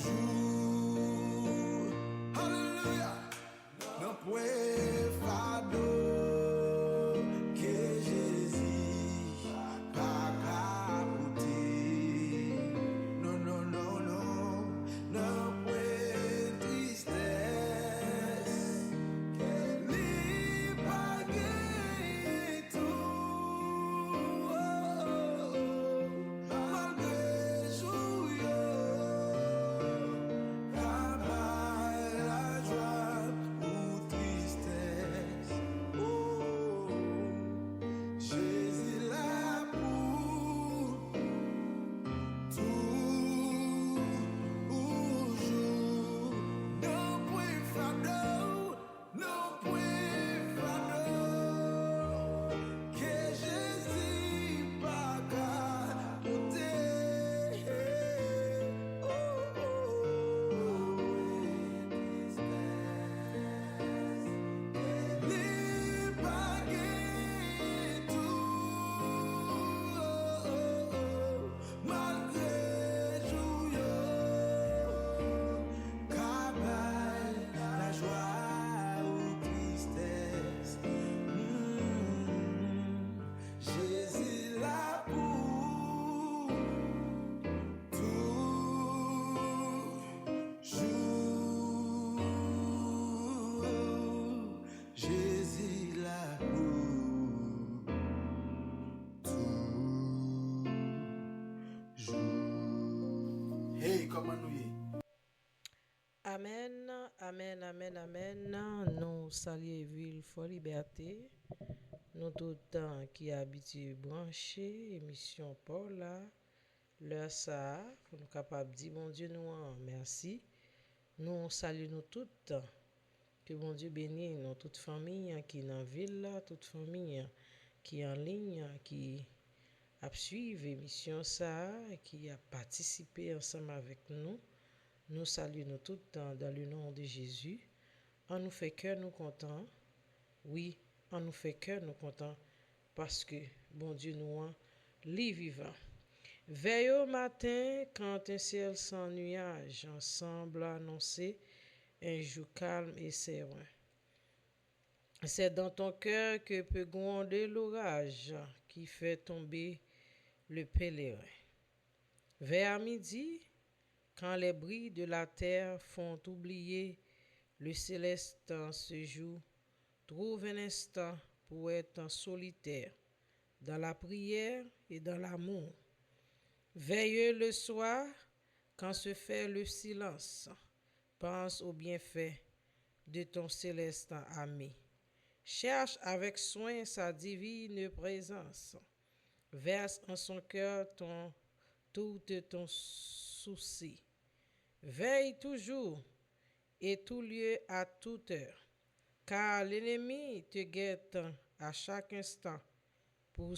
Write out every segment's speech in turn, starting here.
Toujours comment nous y est. Amen, amen, amen, amen. Nous saluons Ville Fort Liberté. Nous tout le temps qui habitués brancher émission Paul là. L'heure ça, pour nous capables de dire bon Dieu nous merci. Nous saluons nous tout le temps. Que bon Dieu bénisse nous toute famille qui est dans la ville là, toute famille qui est en ligne, qui a suivi l'émission ça, qui a participé ensemble avec nous. Nous saluons tout le temps dans le nom de Jésus. On nous fait cœur nous content. Oui, on nous fait cœur nous content parce que bon Dieu nous en lit vivant. Veille au matin quand un ciel sans nuage ensemble annoncer un jour calme et serein. C'est dans ton cœur que peut gronder l'orage qui fait tomber le pèlerin. Vers midi, quand les bris de la terre font oublier le céleste en ce jour, trouve un instant pour être en solitaire, dans la prière et dans l'amour. Veille le soir, quand se fait le silence, pense aux bienfaits de ton céleste ami. Cherche avec soin sa divine présence. Verse en son cœur tout ton souci. Veille toujours et tout lieu à toute heure, car l'ennemi te guette à chaque instant pour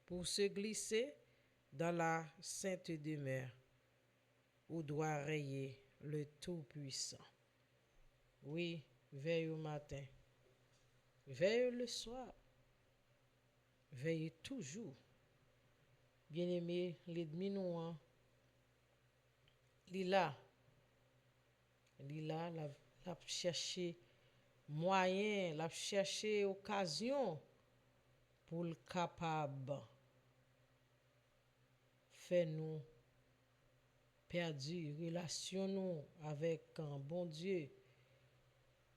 pour se glisser dans la sainte demeure où doit rayer le Tout-Puissant. Oui, veille au matin, veille le soir, veille toujours. Bien-aimé, l'ennemi nous Lila, l'a cherché moyen, l'a cherché occasion pour le capable faire nous perdu relation nous avec un bon Dieu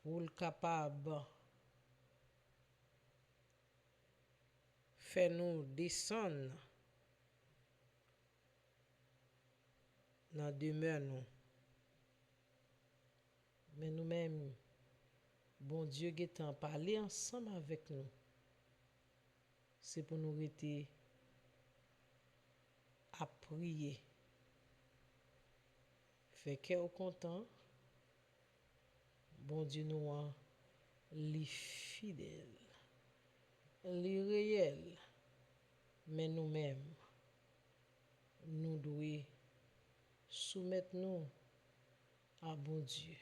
pour le capable faire nous descendre dans demeure nous. Mais nous-mêmes, bon Dieu qui est en parler ensemble avec nous. C'est pour nous rester à prier. Fait cœur content. Bon Dieu nous en les fidèles, les réels. Mais nous-mêmes, nous devons soumettre nous à bon Dieu.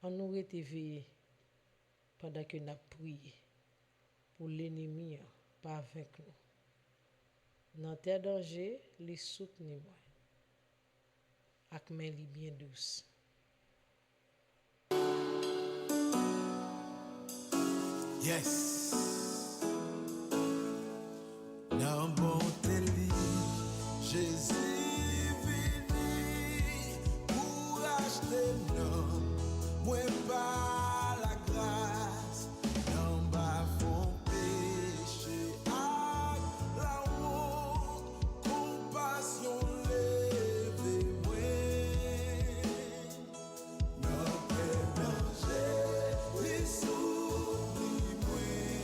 On nous reste veillé pendant que nous prions pour l'ennemi pas avec nous. Dans tes dangers, les soutenir avec mes mains bien douces. Yes. Nan bonté li, Jésus vini pour acheter l'homme. Moi par la grâce, nan ba font péché ak la honte, compassion leve moi. Nan pe danger, li souli moi.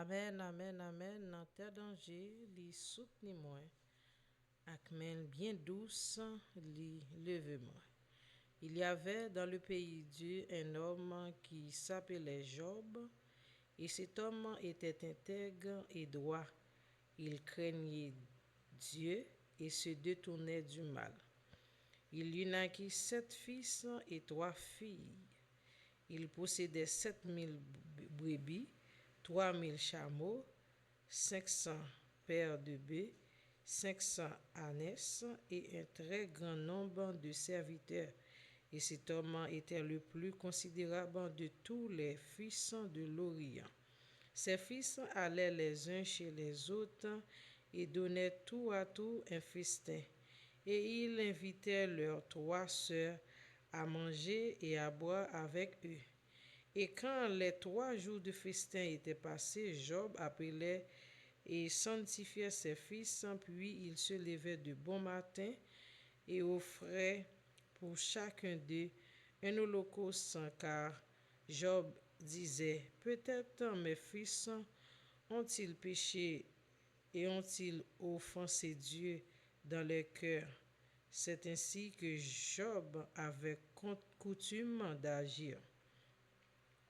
Amen, amen, amen. Nan terre danger, li souteni moi. Ak main bien douce, li leve moi. Il y avait dans le pays Dieu un homme qui s'appelait Job, et cet homme était intègre et droit. Il craignait Dieu et se détournait du mal. Il lui naquit 7 fils et 3 filles. Il possédait 7 000 brebis, 3 000 chameaux, 500 paires de bœufs, 500 ânesses et un très grand nombre de serviteurs. Et cet homme était le plus considérable de tous les fils de l'Orient. Ses fils allaient les uns chez les autres et donnaient tout à tout un festin. Et ils invitaient leurs 3 sœurs à manger et à boire avec eux. Et quand les 3 jours de festin étaient passés, Job appelait et sanctifiait ses fils, puis il se levait de bon matin et offrait pour chacun d'eux un holocauste, car Job disait, peut-être mes fils ont-ils péché et ont-ils offensé Dieu dans leur cœur. C'est ainsi que Job avait coutume d'agir.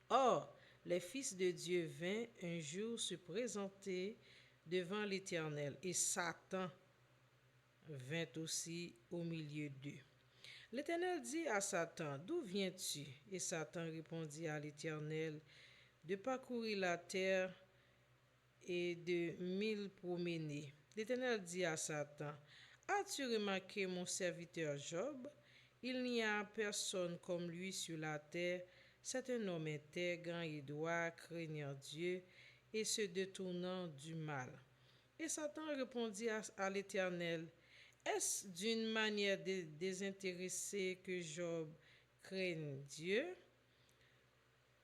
Or, les fils de Dieu vinrent un jour se présenter devant l'Éternel, et Satan vint aussi au milieu d'eux. L'Éternel dit à Satan, d'où viens-tu? Et Satan répondit à l'Éternel, de parcourir la terre et de m'y promener. L'Éternel dit à Satan, as-tu remarqué mon serviteur Job? Il n'y a personne comme lui sur la terre. C'est un homme intègre et droit, craignant Dieu et se détournant du mal. Et Satan répondit à l'Éternel, est-ce d'une manière désintéressée que Job craigne Dieu?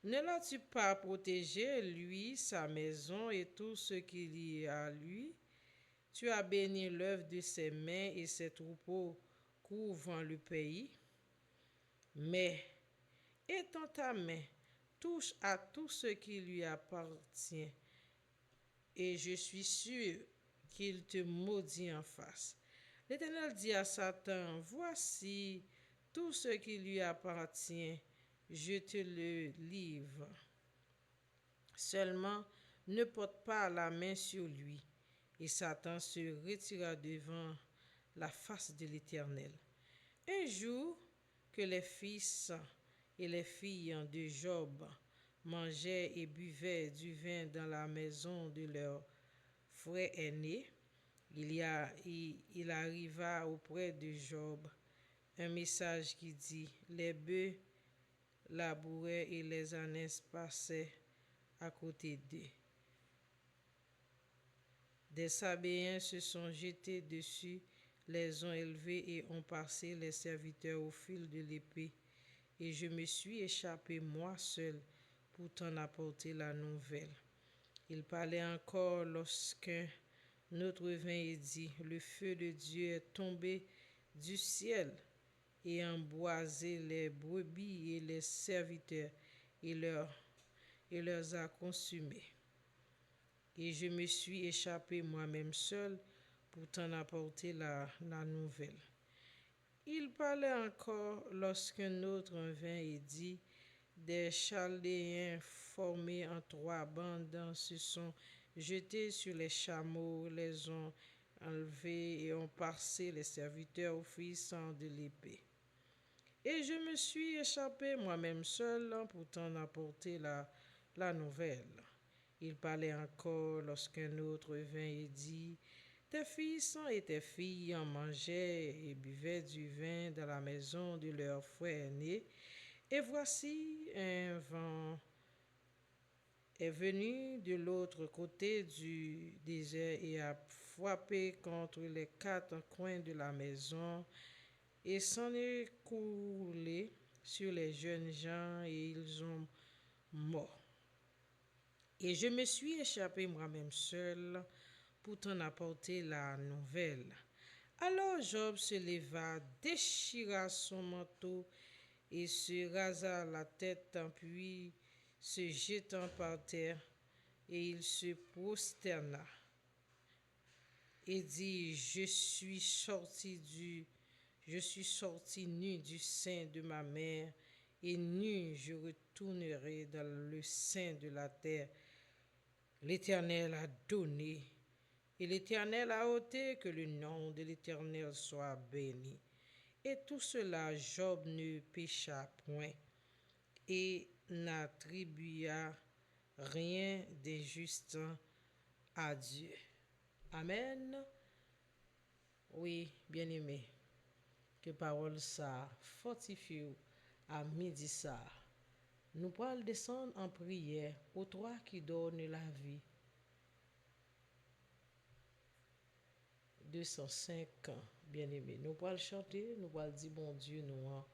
Ne l'as-tu pas protégé, lui, sa maison et tout ce qu'il y a à lui? Tu as béni l'œuvre de ses mains et ses troupeaux couvrant le pays. Mais étends ta main, touche à tout ce qui lui appartient, et je suis sûr qu'il te maudit en face. L'Éternel dit à Satan, voici tout ce qui lui appartient, je te le livre. Seulement, ne porte pas la main sur lui. Et Satan se retira devant la face de l'Éternel. Un jour, que les fils et les filles de Job mangeaient et buvaient du vin dans la maison de leur frère aîné, il arriva auprès de Job un message qui dit, les bœufs labouraient et les ânesses passaient à côté d'eux. Des Sabéens se sont jetés dessus, les ont élevés et ont passé les serviteurs au fil de l'épée. Et je me suis échappé moi seul pour t'en apporter la nouvelle. Il parlait encore lorsqu'un autre vint et dit, le feu de Dieu est tombé du ciel et embrasé les brebis et les serviteurs et leur a consumés. Et je me suis échappé moi-même seul pour t'en apporter la nouvelle. Il parlait encore lorsqu'un autre vint et dit, des Chaldéens formés en 3 bandes se sont jetés sur les chameaux, les ont enlevés et ont passé les serviteurs au fils de l'épée. Et je me suis échappé moi-même seul pour t'en apporter la nouvelle. Il parlait encore lorsqu'un autre vint et dit, tes fils et tes filles en mangeaient et buvaient du vin dans la maison de leur frère aîné. Et voici un vent est venu de l'autre côté du désert et a frappé contre les 4 coins de la maison et s'en est coulé sur les jeunes gens et ils ont mort. Et je me suis échappé moi-même seul pour t'en apporter la nouvelle. Alors Job se leva, déchira son manteau et se rasa la tête, puis se jetant par terre et il se prosterna et dit, je suis sorti nu du sein de ma mère, et nu je retournerai dans le sein de la terre. L'Éternel a donné, et l'Éternel a ôté, que le nom de l'Éternel soit béni. Et tout cela, Job ne pécha point, et n'attribua rien d'injuste à Dieu. Amen. Oui, bien-aimé, que parole ça fortifie à midi ça. Nous pourrons descendre en prière au toi qui donne la vie. 205 ans, bien-aimé. Nous pourrons chanter, nous pourrons dire bon Dieu, nous.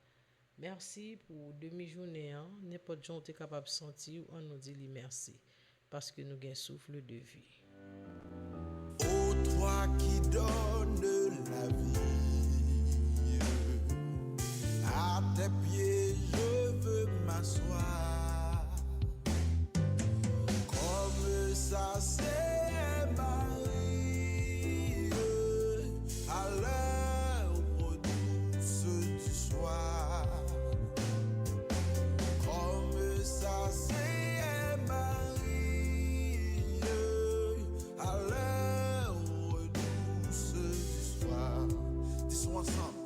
Merci pour demi-journée. N'importe qui est capable de sentir, on nous dit merci. Parce que nous avons un souffle de vie. Ô toi qui donnes la vie, à tes pieds je veux m'asseoir, comme ça c'est Marie, à l'heure douce du soir, comme ça c'est Marie, à l'heure douce du soir. Disons ensemble.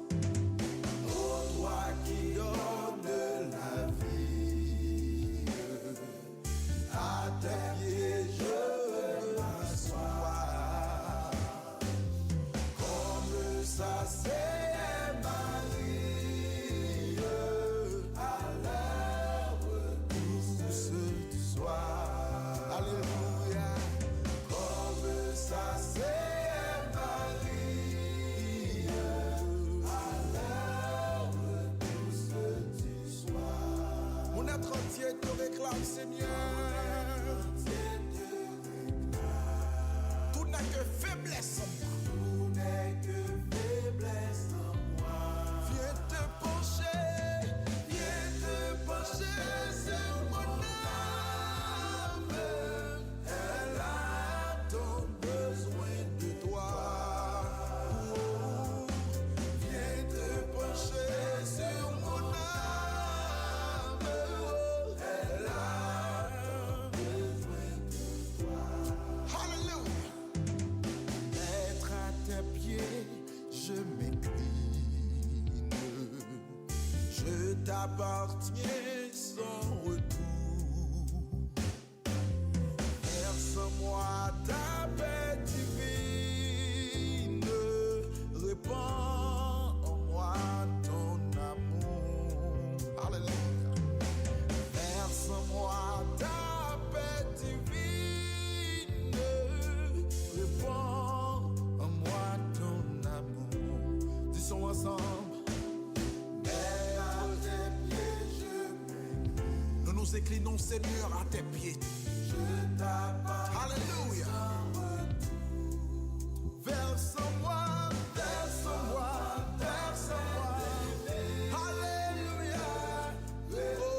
Oh, toi qui donnes la vie, à tes pieds je veux m'asseoir, comme ça c'est Marie, à l'heure douce du soir. Alléluia. Comme ça c'est Marie, à l'heure douce du soir. Mon être entier te réclame, Seigneur. Tout n'est que faiblesse en moi. Tout n'est que faiblesse en moi. Viens te pencher sur mon âme. Elle a tant besoin de toi. Oh, viens te pencher sur mon âme. Elle a besoin de toi. Hallelujah. Être à tes pieds, je m'incline. Je t'appartiens sans retour. Verse-moi ta paix divine. Répands en moi ton amour. Alléluia. Verse-moi ta paix divine. Répands en moi ton amour. Disons ensemble. Mais à tes pieds je m'incline. Nous nous inclinons, Seigneur, à tes pieds. Je t'appartiens. Alléluia. Verse-moi, verse-moi, verse-moi. Alléluia. Oh,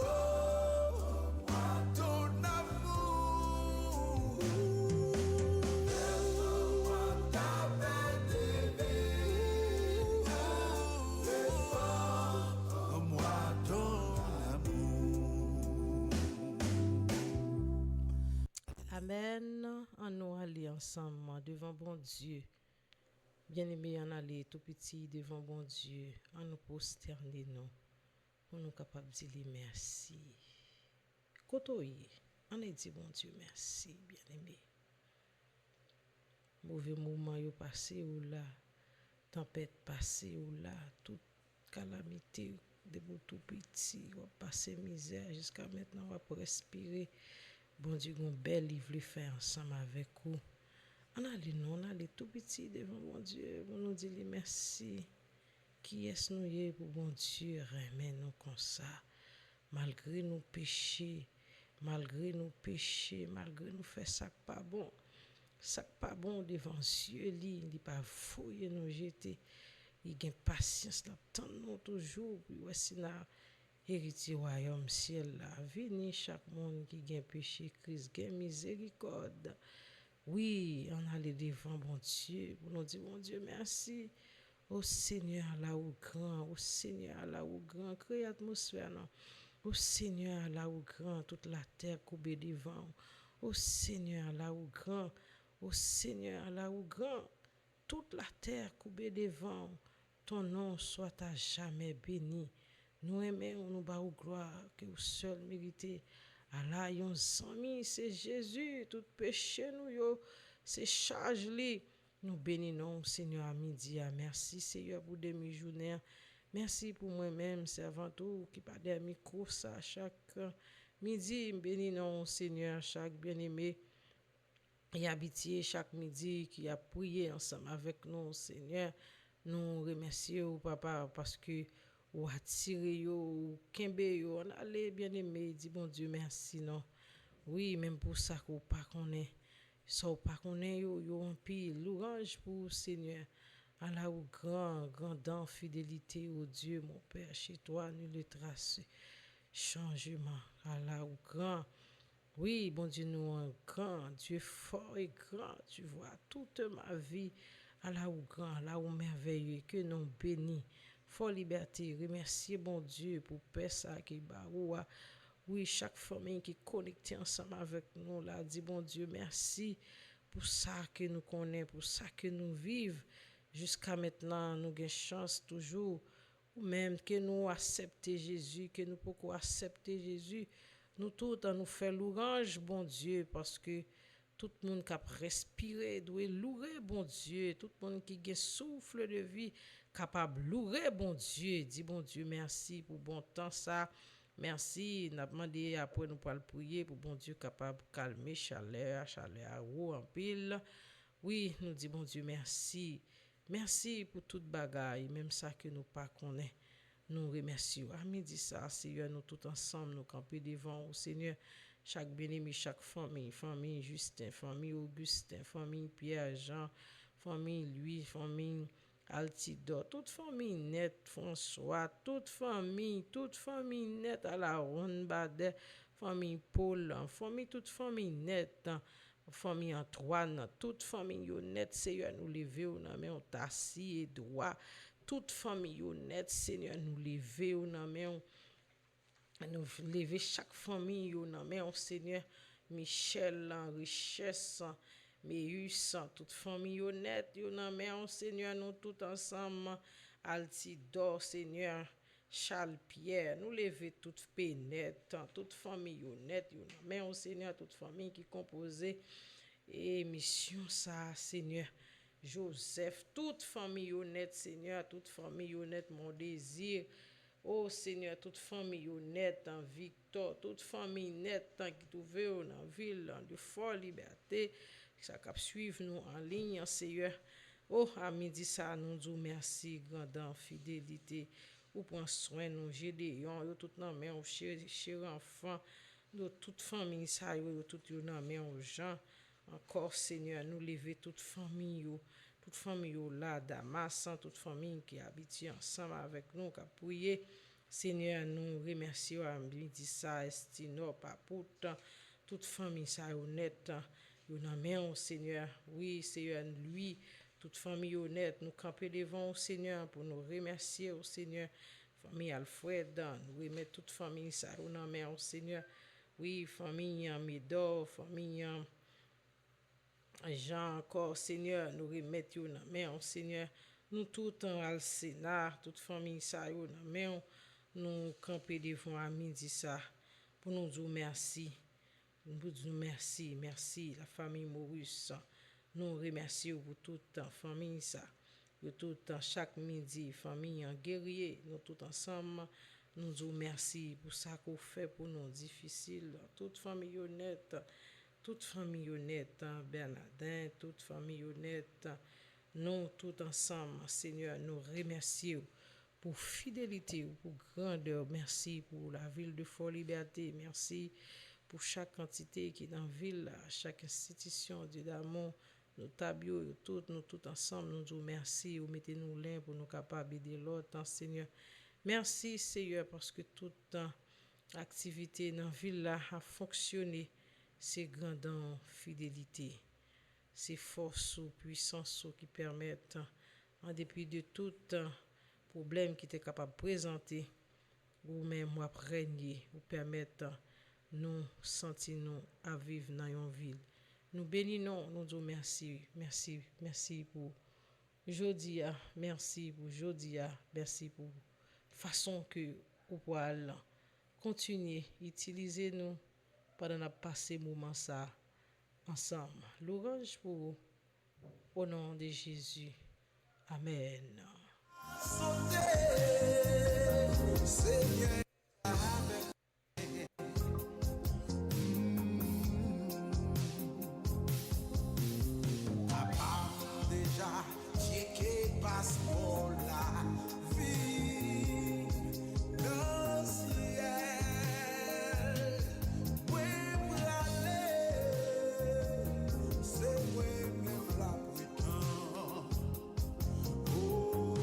ton amour. Verse-moi ta paix divine. En moi ton amour. Amen. On nous aller ensemble devant bon Dieu. Bien-aimé, on aller tout petit devant bon Dieu. On nous prosterner nous. Pour nous capables de dire merci. Kotoye, on a dit bon Dieu merci, bien-aimé. Mauvais moment yo passé ou là, tempête passée ou là, toute calamité de tout petit, on passé misère jusqu'à maintenant on va respirer. Bon Dieu, un bel livre faire ensemble avec vous. On allait tout petit devant bon Dieu pour nous dire merci. Qui est-ce nous y est pour bon Dieu remet nous comme ça, malgré nos péchés, malgré nous faire ça pas bon. Ça pas bon devant Dieu, il pas fouiller nous jeter. Il gagne patience là, tant nous toujours, puis voici là héritier royaume ciel là. Vini chaque monde qui gagne péché, Christ, gagne miséricorde. Oui, on a les devant bon Dieu, pour nous dire, bon Dieu, merci. Ô Seigneur, là où grand, ô Seigneur, là où grand, crée atmosphère, non. Ô Seigneur, là où grand, toute la terre coupée devant. Ô Seigneur, là où grand, ô Seigneur, là où grand, toute la terre coupée devant. Ton nom soit à jamais béni. Nous aimons, nous bas gloire, que vous seul méritez. Allah, yon zami, c'est Jésus, tout péché nous yo, c'est charge li. Nous bénissons, Seigneur, à midi. Merci, Seigneur, pour demi-journée. Merci pour moi-même, servant tout, qui pas des micros, ça, chaque midi. Bénissons, Seigneur, chaque bien-aimé et habitué chaque midi qui a prié ensemble avec nous, Seigneur. Nous remercions, Papa, parce que ou attiré yo, ou kembe yo, on allait bien-aimé, dit bon Dieu, merci, non. Oui, même pour ça qu'on pas connaît. Ça ou pas connaît yo en pile. Louange pour Seigneur. Allah ou grand, grandant fidélité au Dieu, mon Père, chez toi, nous le trace. Changement. Allah ou grand. Oui, bon Dieu, nous un grand, Dieu fort et grand. Tu vois, toute ma vie, Allah ou grand, Allah ou merveilleux, que nous bénis. Fort liberté, remercier bon Dieu pour paix ça qui baroua. Oui, chaque famille qui est connectée ensemble avec nous, là, dit bon Dieu, merci pour ça que nous connaissons, pour ça que nous vivons. Jusqu'à maintenant, nous avons chance toujours, ou même que nous accepter Jésus, que nous pouvons accepter Jésus. Nous tous, nous faisons louange, bon Dieu, parce que tout le monde qui a respiré doit louer, bon Dieu. Tout le monde qui a souffle de vie, capable de louer, bon Dieu. Dis, bon Dieu, merci pour bon temps ça. Merci, n'a demandé après nous pour prier pour bon Dieu capable de calmer chaleur en pile. Oui, nous disons bon Dieu merci. Merci pour toute bagaille, même ça que nous pas connaît. Nous remercions. À midi ça, Seigneur, nous tous ensemble nous camper devant au Seigneur. Chaque bien-aimé, chaque famille, famille Justin, famille Augustin, famille Pierre Jean, famille Louis, famille Altidor, toute famille nette, François, toute famille nette à la ronde Badet, famille Paul, toute famille nette, famille Antoine, toute famille nette, Seigneur, nous lever, on tassi et droit, toute famille nette, Seigneur, nous lever, nous lever chaque famille, Seigneur, Michel, richesse, Meus, toute famille honnête, Seigneur, nous tout ensemble, Altidor, Seigneur, Charles Pierre, nous lever toute pénètre, toute famille honnête, mais Seigneur, toute famille qui composait et mission ça, Seigneur. Joseph, toute famille honnête, Seigneur, toute famille honnête, mon désir. Oh Seigneur, toute famille honnête en Victor, toute famille nette qui trouve dans la ville de Fort Liberté, ça cap suivre nous en ligne, Seigneur. Oh, à midi ça, nous disons merci, grandant fidélité. Ou prend soin nous, Gédéon, yo tout nan men, chéri enfant, de toute famille ça, yo tout nan men, gens. Encore, Seigneur, nous lever toute famille, là, Damas, toute famille qui habite ensemble avec nous, qui a prié. Seigneur, nous remercions à midi ça, Estino, Papout, toute famille ça honnête, nous n'aimons, Seigneur. Oui, Seigneur, lui, toute famille honnête, nous camper devant au Seigneur pour nous remercier au Seigneur. Famille Alfred, nous remettons toute famille ça, nous n'aimons, Seigneur. Oui, famille Médor, famille Jean encore, Seigneur, nous remettons dans main, Seigneur. Nous tout en Sénat, toute famille ça, dans main, nous camper devant à midi ça, pour nous dire merci. Nous disons merci, merci, la famille Maurice. Nous remercions pour toute la famille ça. Pour tout chaque midi, famille en guerrier, nous tout ensemble. Nous disons merci pour ça qu'on fait pour nous difficile. Toute famille honnête. Toute famille honnête, Bernardin, toute famille honnête, nous tous ensemble, Seigneur, nous remercions pour fidélité, pour grandeur. Merci pour la ville de Fort Liberté. Merci pour chaque entité qui est dans la ville, chaque institution, Dieu d'amour, nos tabliaux, nous tous ensemble, nous disons merci, vous mettez-nous l'un pour nous capables d'aider l'autre, Seigneur. Merci Seigneur parce que toute activité dans la ville là a fonctionné. C'est grande en fidélité. C'est force ou puissance ou qui permettent, en dépit de tout problème qui était capable de présenter, ou même régner, ou permettre nous sentir nous à vivre dans une ville. Nous bénissons, nous disons merci, merci, merci pour jodi merci pour jodi merci pour façon que vous pouvez continuer utiliser nous pendant la passer moment ça ensemble. Louange pour vous, au nom de Jésus. Amen. Seigneur, déjà, qui passe pour la vie dans le ciel. Oui, pour aller, c'est oui, même la prétend. Oh,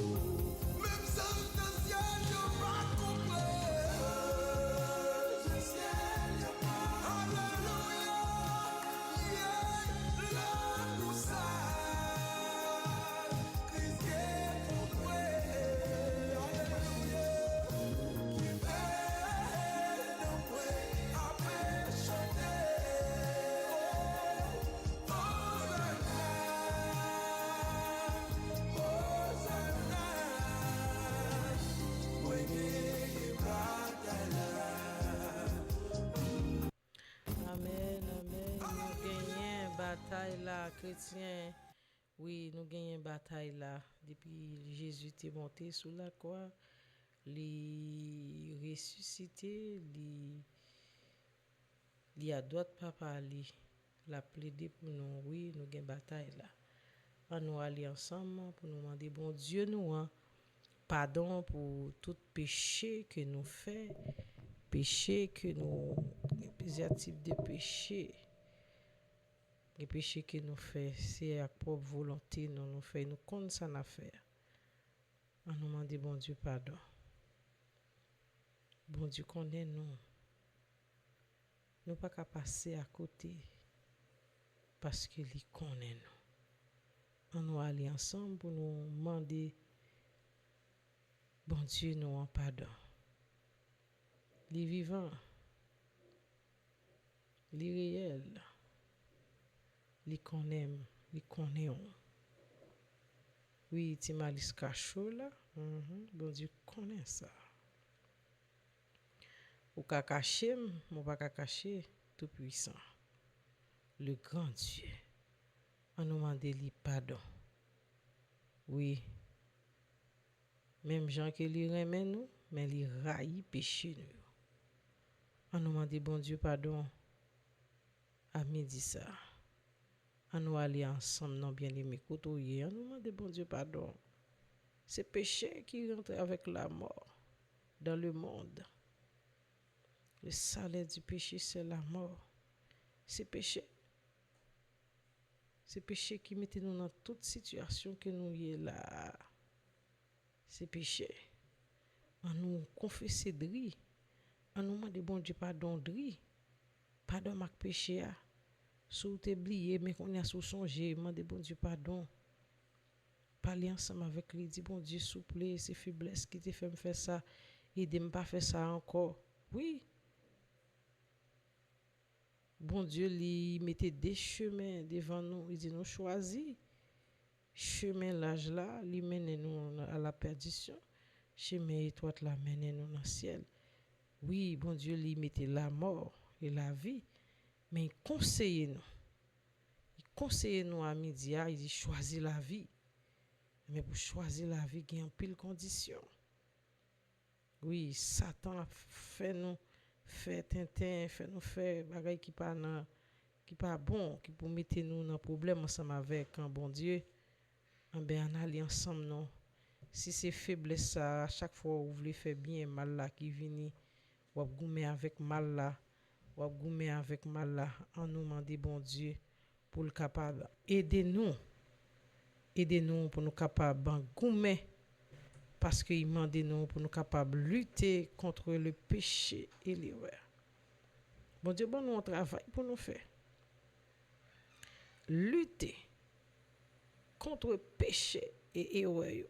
même sans le ciel, je vais comprendre. Le ciel, je vais. Alléluia, yeah, là, nous sommes. Christ est pour moi. Alléluia, qui fait nos prêts après chanter. Amen, amen. Nous gagnons bataille là, chrétien. Oui, nous gagnons bataille là. Depuis Jésus est monté sous la croix, il ressuscité, il a droit papa, il a plaidé pour nous. Oui, nous gagnons bataille là. On nous aller ensemble pour nous demander, bon Dieu, nous, pardon pour tout péché que nous faisons, péché que nous, plusieurs types de péchés. Les péchés que nous faisons, c'est à propre volonté, nous faisons, nous comptons ça à faire. On nous demande, bon Dieu, pardon. Bon Dieu connaît nous. Nous pas qu'à passer à côté parce qu'il connaît nous. On nous aller ensemble pour nous demander, bon Dieu, nous en pardon. Les vivants, les réels, les connaît, les connaît. Oui, tu m'as dit cachot là. Bon Dieu connaît ça. Ou ka cacher, ou pas ka cacher, tout puissant. Le grand Dieu. On nous demande lui pardon. Oui. Même Jean qui lui remet nous, mais il raille péché nous. On nous demande bon Dieu pardon. À midi ça. On nous aller ensemble non bien aimé côtoyer. On nous demande bon Dieu pardon. C'est péché qui rentre avec la mort dans le monde. Le salaire du péché, c'est la mort. C'est péché. C'est péché qui met nous dans toute situation que nous y est là. C'est péché. On nous confesse de riz. On nous demande bon Dieu pardon de riz. Pardon ma péché. Sous t'es oublié, mais qu'on a sous songé, demande bon Dieu pardon. Parler ensemble avec lui, dit bon Dieu, s'il vous plaît, c'est faiblesse qui te fait me faire ça. Aidez-moi pas faire ça encore. Oui. Bon Dieu, lui mettait des chemins devant nous. Il dit nous choisis. Chemin l'âge là, lui mène nous à la perdition. Chemin étroit là mène nous dans le ciel. Oui, bon Dieu, lui mettait la mort et la vie. Mais il conseille nous. Il conseille nous à midi. Il dit choisis la vie. Mais pour choisir la vie, il y a une pile condition. Oui, Satan fait nous faire tintin, fait nous faire bagaille qui pas bon, qui pour mettre nous dans problème ensemble avec un bon Dieu. En ben on aller ensemble non. Si c'est faiblesse ça, à chaque fois vous voulez faire bien mal là qui vient, ou goumer avec mal là, ou goumer avec mal là, on nous demande bon Dieu pour le capable aider nous pour nous capable goumer parce qu'il m'a dit nous pour nous capables de lutter contre le péché et l'erreur. Bon Dieu, bon, nous un travail pour nous faire. Lutter contre le péché et erreur.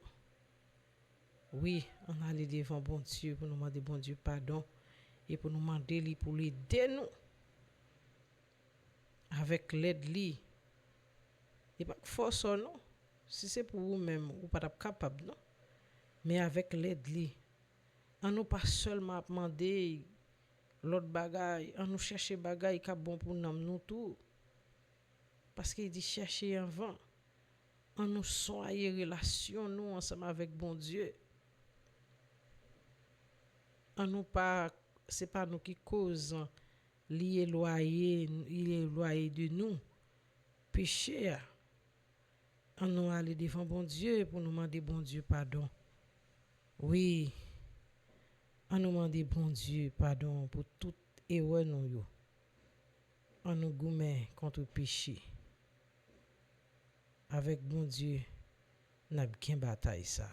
Oui, on allait devant bon Dieu pour nous demander bon Dieu pardon et pour nous demander lui pour l'aider nous avec l'aide lui. Et pas force non. Si c'est pour vous-même, ou pas capable non. Mais avec l'aide lui. On nous pas seulement demander l'autre bagaille, on nous chercher bagaille qui bon pour nous tout. Parce qu'il dit chercher avant. On nous soigner relation nous ensemble avec bon Dieu. On nous pas c'est pas nous qui cause l'éloigner de nous péché. On nous aller devant bon Dieu pour nous demander bon Dieu pardon. Oui. On nous demander bon Dieu pardon pour toute erreur nous yo. On nous goumè contre péché. Avec bon Dieu, n'a bien bataille ça.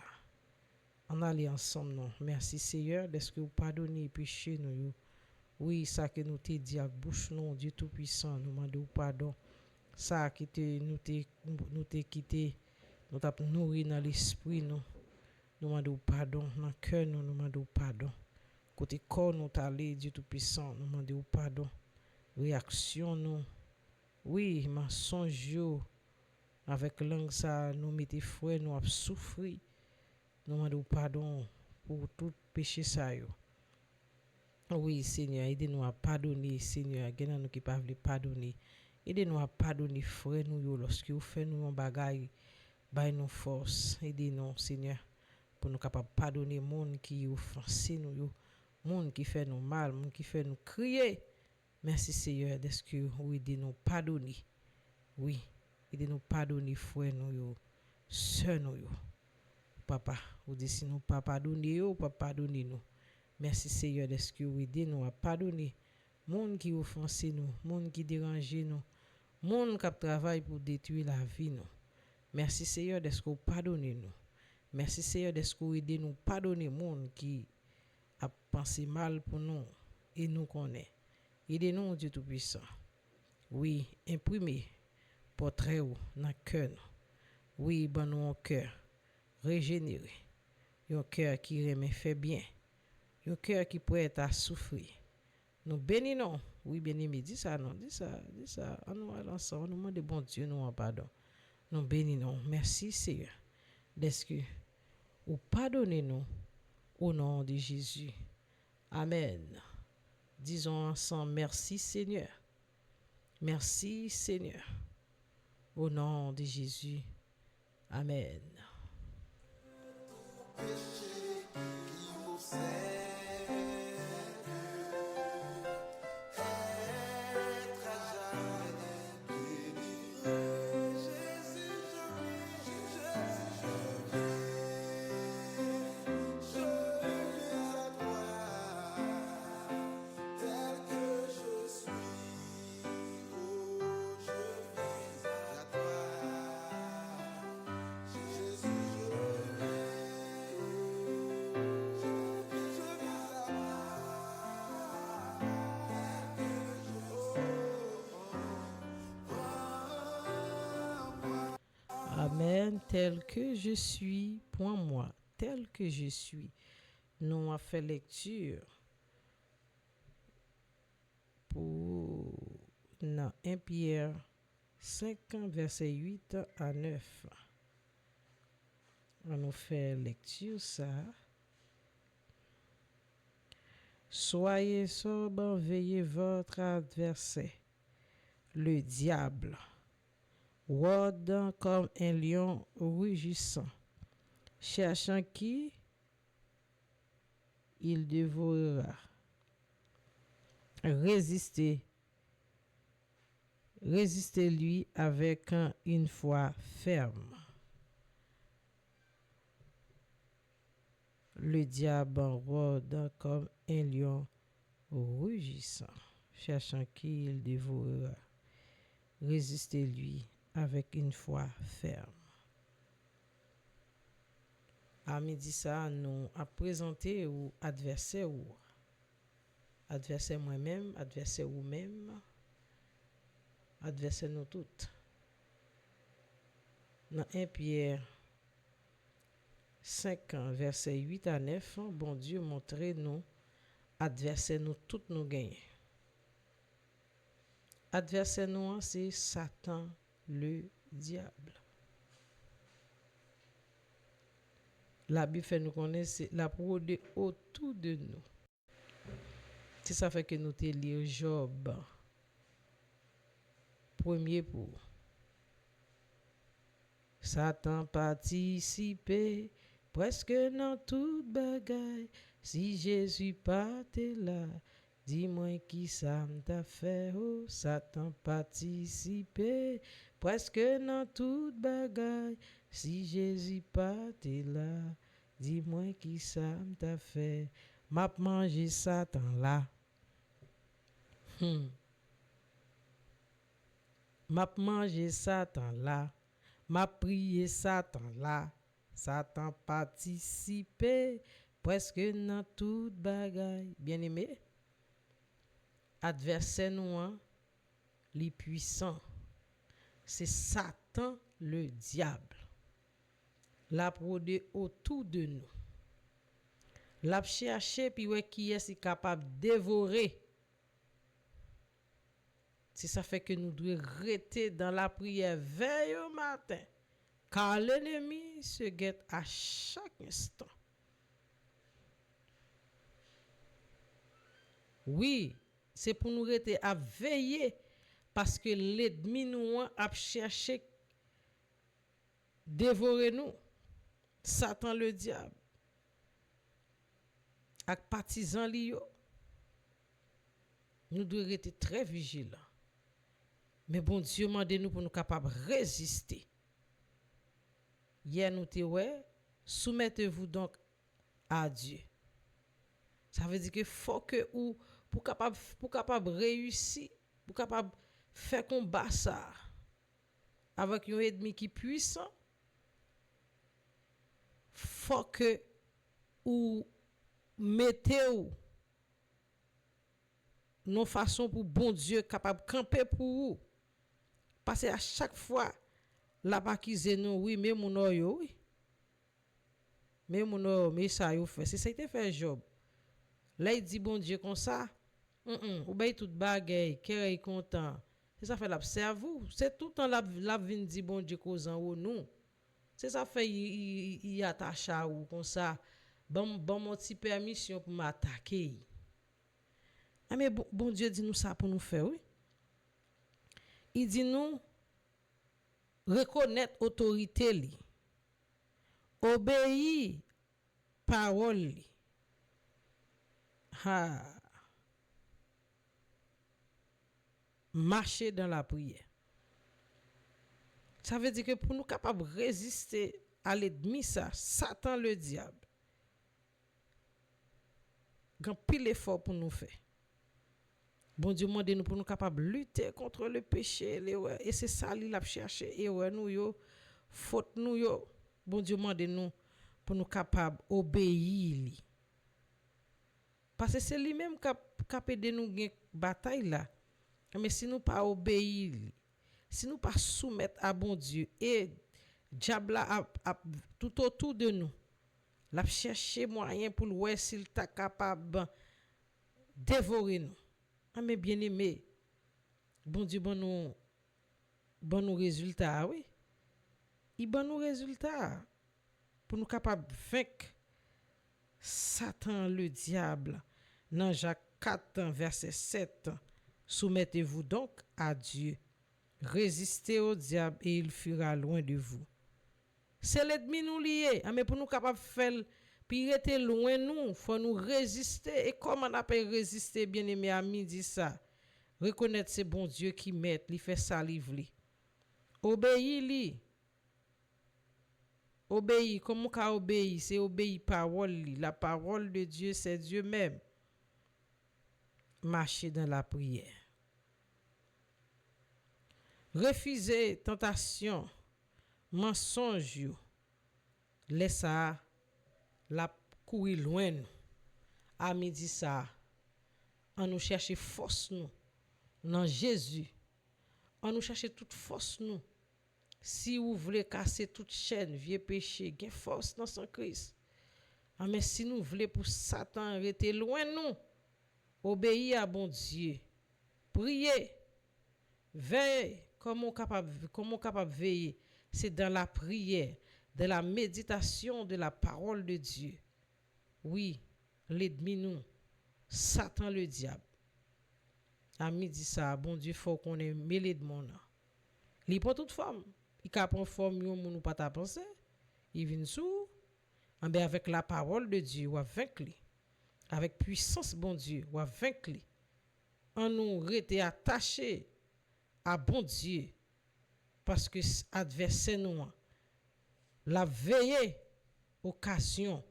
On aller ensemble non. Merci Seigneur de ce que vous pardonnez péché nous yo. Oui, ça que nous te dit avec bouche non Dieu tout puissant, nous demandons pardon. Ça qui nous te quitté, nous t'a nourri dans l'esprit nous. Nous demandons pardon dans cœur nous demandons pardon. Côté corps nous t'allé Dieu tout puissant, nous demandons pardon. Réaction nous. Oui, mensonge yo avec langue ça nous mettez frère nous a souffrir. Nous demandons pardon pour tout péché ça yo. Oui, Seigneur, aidez-nous à pardonner, Seigneur. Il y a nous qui ne veulent pas pardonner. Aidez-nous à pardonner, frère, nous, lorsque vous faites nous un bagage, by nous force. Aidez-nous, Seigneur, pour nous capables de pardonner les gens qui offensent nous, les gens qui font nous mal, les gens qui font nous crier. Merci, Seigneur, de ce que vous aidez-nous à pardonner. Oui, aidez-nous à pardonner, frère, nous, sœur, nous. Papa, vous dites si nous pas pardonner, ou pas pardonner nous. Merci Seigneur de ce que vous aidez nous à pardonner. Monde qui offense nous, monde qui dérange nous, monde qui travaille pour détruire la vie nous. Merci Seigneur de ce que vous pardonnez nous. Merci Seigneur de ce que vous aidez nous pardonner monde qui a pensé mal pour nous et nous connaît. Aidez-nous Dieu tout-puissant. Oui, imprimez portrait dans le cœur. Oui, ban nous un cœur régénéré. Un cœur qui remet fait bien. Un cœur qui peut être à souffrir. Nous bénissons. Oui, bien-aimé, dis ça, non, dis ça. On nous allons ensemble, on nous demande bon Dieu, nous en pardon. Nous bénissons. Merci, Seigneur. Est-ce que vous pardonnez nous au nom de Jésus. Amen. Disons ensemble, merci, Seigneur. Merci, Seigneur. Au nom de Jésus. Amen. Amen, tel que je suis, point moi, tel que je suis. Nous avons fait lecture pour 1 Pierre 5, verset 8 à 9. On nous fait lecture ça. Soyez sobre, veillez votre adversaire, le diable. Rôde comme un lion rugissant, cherchant qui il dévorera. Résistez-lui avec une foi ferme. Le diable rôde comme un lion rugissant, cherchant qui il dévorera. Résistez-lui avec une foi ferme. À midi ça, nous a présenté ou adversaire ou adversaire moi-même, adversaire vous-même, adversaire nous toutes. Dans 1 Pierre 5, verset 8 à 9, bon Dieu montré nous, adversaire nous toutes nous gagner. Adversaire nous, c'est Satan, le diable. La Bible fait nous connaître, c'est la prodé autour de nous. C'est ça fait que nous te lire Job. Premier pour. Satan participé presque dans toute bagaille. Si Jésus pas t'es là, dis-moi qui ça t'a fait. Oh, Satan participé presque dans toute bagaille. Si Jésus pas t'es là, dis-moi qui ça t'a fait. M'a mangé Satan là. M'a mangé Satan là. M'a prié Satan là. Satan participé presque dans toute bagaille. Bien aimé, adversaire nous, les puissants, c'est Satan le diable. L'a prodé autour de nous. L'a cherché puis ouais qui est capable de dévorer. C'est ça fait que nous devons rester dans la prière veille au matin. Car l'ennemi se guette à chaque instant. Oui, c'est pour nous rester à veiller parce que l'ennemi nous a cherché dévorer nous. Satan le diable. Avec partisans liés. Nous devons rester très vigilants. Mais bon Dieu m'a demandé nous pour nous capables de résister. Hier nous te ouais, soumettez-vous donc à Dieu. Ça veut dire que faut que ou pour capable réussir, pour capable faire combat ça avec un ennemi qui puissant, faut que ou mettez ou nos façons pour bon Dieu capable camper pour vous. Parce que à chaque fois la bakise nous oui mais mon yo oui. Mais mon mais ça yo fait, c'est ça qui fait Job. Là il dit bon Dieu comme ça, ou ben toute bagaille, qu'elle est content. C'est ça fait l'observe vous, c'est tout le temps la vinn dit bon Dieu cause en haut nous. C'est ça fait il attache à ou comme ça. Bon mon petit permission pour m'attaquer. Ah mais bon Dieu dit nous ça pour nous faire oui. Il dit nous reconnaître autorité li. Obéir parole li. Marcher dans la prière. Ça veut dire que pour nous capables de résister à l'ennemi ça, Satan le diable. Grand pile effort pour nous faire. Bon Dieu demande nous pour nous capables de lutter contre le péché et c'est ça li l'a chercher et ouais nous yo faute nous yo. Bon Dieu demande nous pour nous capables obéir. Parce que c'est lui-même qui a aidé nous gagner bataille là. Mais si nous pas obéir, si nous pas soumettre à bon Dieu et diable a tout autour de nous, l'a chercher moyen pour voir s'il t'a capable dévorer nous. Ah mais bien aimé, bon Dieu bon nous résultats oui. Il bon nous résultats pour nous capable vaincre Satan le diable. Dans Jacques 4 verset 7, soumettez-vous donc à Dieu. Résistez au diable et il fuira loin de vous. C'est l'ennemi nous lié, mais pour nous capable faire puis rester loin nous, faut nous résister et comment on appelle résister bien-aimé ami dit ça. Reconnaître c'est bon Dieu qui met, il fait ça livre. Obéir lui. Obéir, comment qu'a obéir, c'est obéir parole li. La parole de Dieu c'est Dieu même. Marcher dans la prière. Refuser tentation, mensonge, laisse ça la courir loin nous. À midi ça, on nous chercher force nous dans Jésus. On nous chercher toute force nous. Si vous voulez casser toute chaîne, vieux péché, gain force dans son Christ. Mais si nous voulons pour Satan rester loin nous, obéir à bon Dieu, prier, veiller, comment capable veiller, c'est dans la prière, dans la méditation de la parole de Dieu. Oui, l'ennemi nous, Satan le diable. À midi ça, bon Dieu, faut qu'on ait mêlé de mon âme. Il prend toute forme. Il prend forme, nous pas ta pensée. Il vient sous. Avec la parole de Dieu, ou vaincre. Avec puissance, bon Dieu, ou vaincre. On nous rete attachés à bon Dieu. Parce que adversaire nous, la veille, occasion,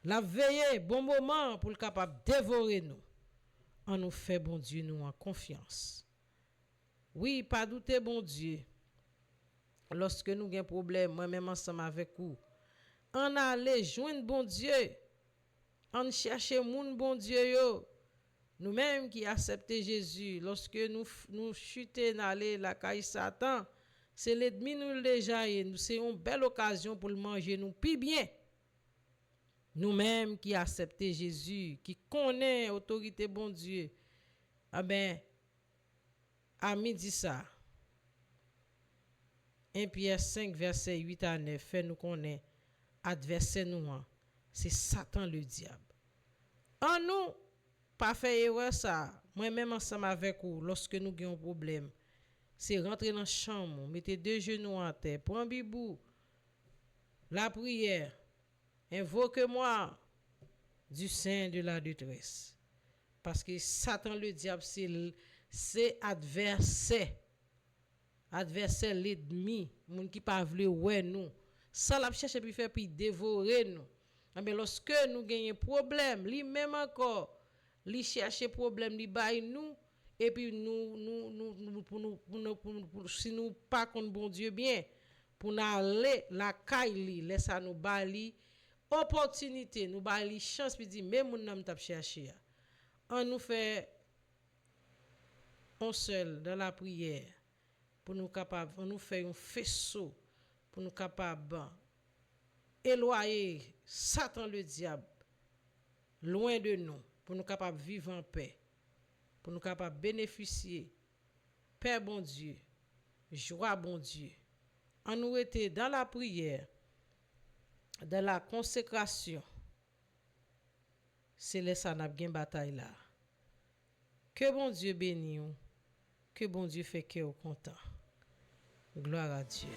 la veille, bon moment pour le capable de dévorer nous. On nous fait, bon Dieu, nous en confiance. Oui, pas douter, bon Dieu. Lorsque nous avons un problème, moi-même ensemble avec vous, on allait joindre bon Dieu. On cherche moun bon Dieu yo. Nous-mêmes qui acceptons Jésus, lorsque nous chutons dans la caille Satan, c'est l'ennemi nous déjà et nous c'est une belle occasion pour le manger nous plus bien. Nous-mêmes qui acceptons Jésus, qui connaît autorité bon Dieu, ah ben, à midi ça, 1 Pierre 5, verset 8 à 9, fait nous connaître, adversaire nous, c'est Satan le diable. En nous, pas faire erreur ça, moi-même ensemble avec vous, lorsque nous avons un problème, c'est rentrer dans la chambre, mettez deux genoux en terre, prends bibou, la prière, invoque-moi du sein de la détresse. Parce que Satan le diable, c'est adversaire. Adversaire l'ennemi, moun qui pas vle ouais nous. Ça la cherche puis faire puis dévorer nous. Mais lorsque nous gagnons problème, lui même encore, lui chercher problème, lui bail nous et puis si nous pas contre bon Dieu bien, pour nous aller la caille laisse nous bali opportunité, nous bali chance puis dire même moun n'a t'a chercher. On nous fait on seul dans la prière pour nous capable on nous fait un faisceau pour nous capable éloigner Satan le diable loin de nous pour nous capable vivre en paix pour nous capable bénéficier Père bon Dieu joie bon Dieu on nous était dans la prière dans la consécration c'est là ça n'a bien bataille là que bon Dieu bénisse que bon Dieu fait que content. Gloire à Dieu.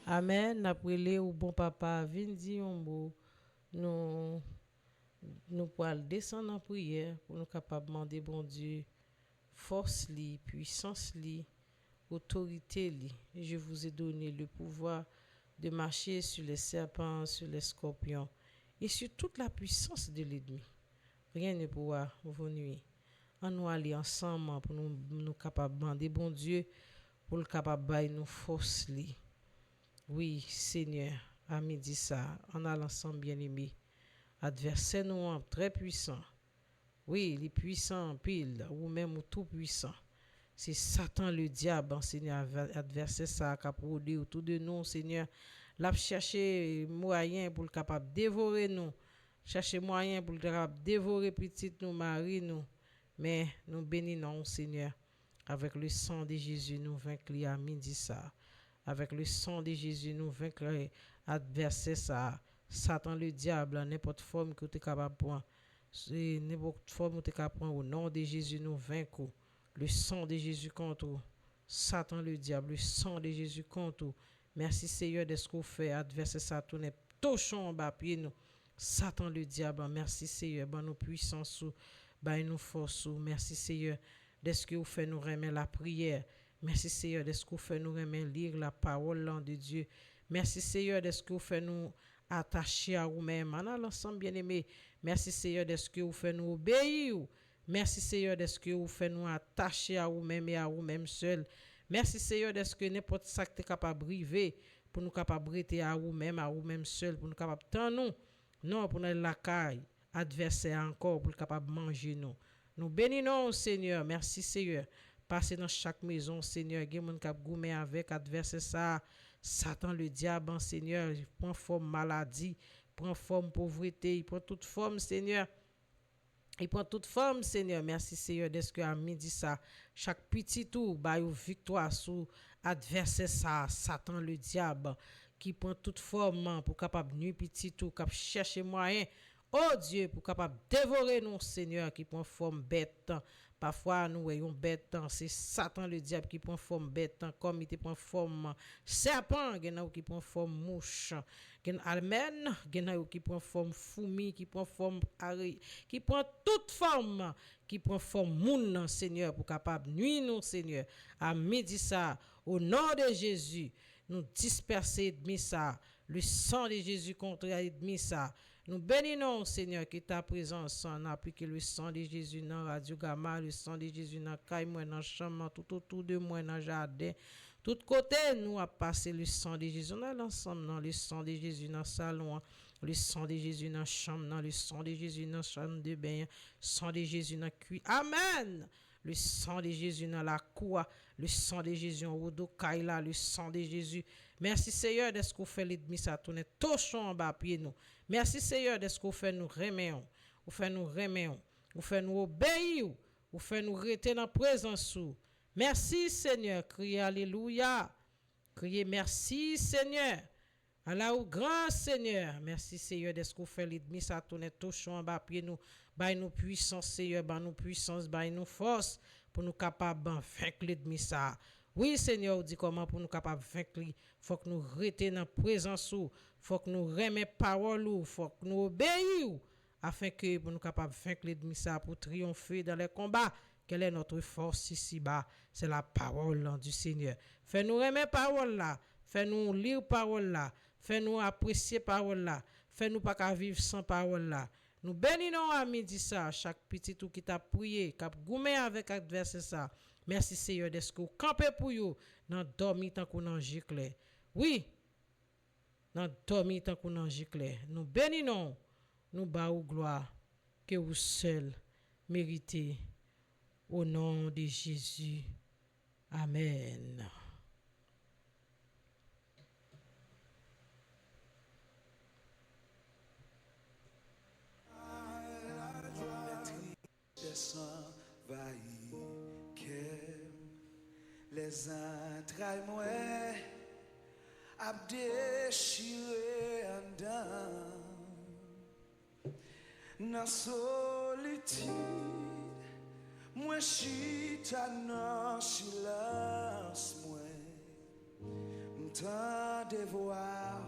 Amen. Après les ou bon papa, vindi ombo, nous pourrons descendre en prière pour nous capables demander bon Dieu force li, puissance li, autorité li. Je vous ai donné le pouvoir de marcher sur les serpents, sur les scorpions et sur toute la puissance de l'ennemi. Rien ne pourra vous nuire. On nous aller ensemble pour nous capables demander bon Dieu pour le capable bailler nous force li. Oui, Seigneur, à midi ça, on a l'ensemble bien-aimé. Adversaire nous très puissant. Oui, les puissants pile, ou même tout puissant. C'est Satan le diable, Seigneur, adversaire ça qui a produit autour de nous, Seigneur. L'a cherché moyen pour le capable dévorer nous. Chercher moyen pour le capable dévorer petite nous, Marie nous. Mais nous bénissons, Seigneur. Avec le sang de Jésus, nous vaincrons à midi ça. Avec le sang de Jésus, nous vaincrons adversaire ça. Satan le diable, n'importe forme que tu es capable de prendre. N'importe forme que tu es capable de prendre. Au nom de Jésus, nous vaincrons. Le sang de Jésus contre Satan le diable, le sang de Jésus contre. Merci Seigneur de ce qu'on fait. Adversaire Satan est touchant en bas pied nous. Satan le diable, merci Seigneur. Ban nous puissance, ban nous force. Merci Seigneur de ce que vous faites nous remettre la prière. Merci Seigneur de ce que vous faites nous remettre lire la parole de Dieu. Merci Seigneur de ce que vous faites nous attacher à vous-même. En l'ensemble bien-aimé. Merci Seigneur de ce que vous faites nous obéir. Merci Seigneur de ce que vous faites nous attacher à vous-même et à vous-même seul. Merci Seigneur de ce que n'importe ça que tu es capable de briver pour nous capable rester à vous-même seul, pour nous capable de nous. Non, pour nous la caille, adversaire encore, pour nous capable de manger nous. Nous bénissons Seigneur. Merci Seigneur. Passez dans chaque maison, Seigneur. Il y a des gens qui avec adversaire ça. Satan le diable, Seigneur, il prend forme maladie, prend forme pauvreté, il prend toute forme, Seigneur. Il prend toute forme, Seigneur. Merci, Seigneur, de ce que à midi ça, chaque petit tour, bah, une victoire sur adversaire ça, Satan le diable, qui prend toute forme pour capable nuit petit tour, cap chercher moyen. Oh Dieu, pour capable dévorer nous, Seigneur, qui prend forme bête. Parfois, nous voyons bête, c'est Satan le diable qui prend forme bête, comme il prend forme serpent, qui prend forme mouche, amen, qui prend forme fourmi, qui prend forme qui prend toute forme, qui prend forme moun, Seigneur, pour capable nuire nous, Seigneur. À midi ça, au nom de Jésus, nous disperser ennemi ça, le sang de Jésus contre ennemi ça. Nous bénissons, Seigneur, que ta présence en applique le sang de Jésus dans Radio Gamma, le sang de Jésus dans caille, dans la chambre, tout autour de moi, dans le jardin. Tout côté, nous a passé le sang de Jésus dans l'ensemble, dans le sang de Jésus dans le salon, le sang de Jésus dans la chambre, dans le sang de Jésus dans la chambre de bain, le sang de Jésus dans la cuisine. Amen. Le sang de Jésus dans la cour, le sang de Jésus en haut de Kaila, le sang de Jésus. Merci Seigneur de ce qu'on fait l'ennemi ça tourne touchons en bas pied nous. Merci Seigneur de ce qu'on fait nous remettons. Vous fait nous remettons. Vous fait nous obéir. Vous fait nous rester dans la présence. Merci Seigneur. Criez alléluia. Criez merci Seigneur. Allah au grand Seigneur. Merci Seigneur de ce qu'on fait l'ennemi ça tourne touchons en bas pied nous. Baille nous puissance Seigneur, baille nous puissance, baille nous force pour nous capables de vaincre l'ennemi ça. Oui Seigneur, dit comment pour nous capables de vaincre, faut que nous restions dans la présence, faut que nous remettions parole, faut que nous obéissions afin que pour nous capables de vaincre l'ennemi ça pour triompher dans les combats. Quelle est notre force ici-bas? C'est la parole du Seigneur. Fais-nous remettre parole là, fais-nous lire parole là, fais-nous apprécier parole là, fais-nous pas qu'à vivre sans parole là. Nous bénissons à midi ça, chaque petit tout qui t'a prié, qui a goumé avec adversaire ça. Merci Seigneur de ce que vous campez pour vous, dans dormir tant qu'on en gicle. Oui, dans dormir tant qu'on en gicle. Nous bénissons, nous baou gloire, que vous seul méritez, au nom de Jésus. Amen. Les entrailles moi a déchiré en dedans dans solitude moi chita dans silence moi m'tend de voir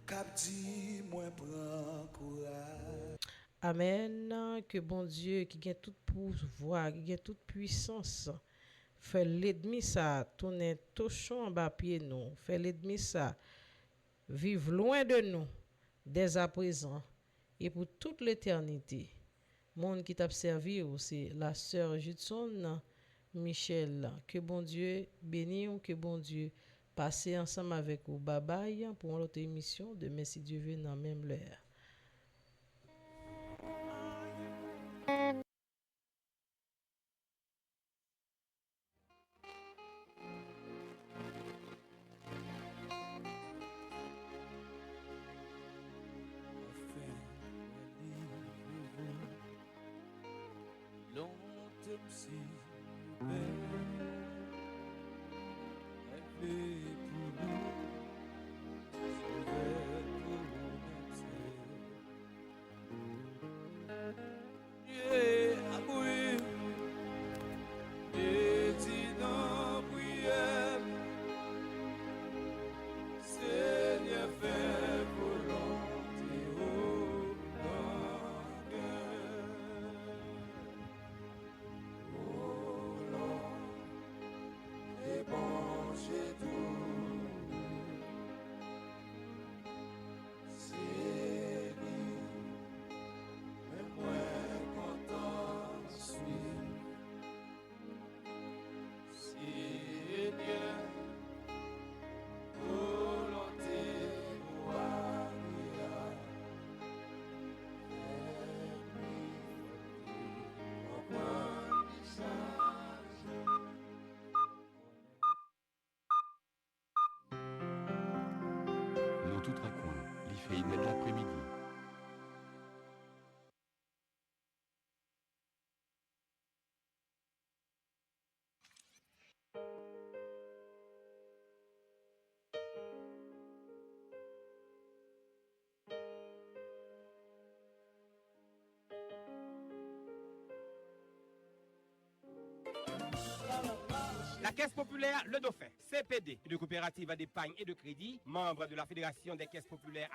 cap dit moi prend courage. Amen. Que bon Dieu qui a toute pouvoir, qui a toute puissance, fait l'ennemi ça tourner touchant en bas pied nous, fait l'ennemi ça vivre loin de nous dès à présent et pour toute l'éternité. Monde qui t'a servi c'est la sœur Judson Michel. Que bon Dieu bénisse, que bon Dieu passe ensemble avec vous. Bye bye pour l'autre émission de Merci Dieu veut dans même l'heure. j'aime si belle. Elle fait pour nous, sauveur pour nous. Yeah, aboué, et dit dans prière, Seigneur fait volonté au cœur. Oh Lord, et bon chez tout, c'est lui, mais moins content suis. Seigneur, volonté gloria, Dans tout un coin, il fait une de l'après-midi. La Caisse populaire Le Dauphin, CPD, une coopérative d'épargne et de crédit, membre de la Fédération des caisses populaires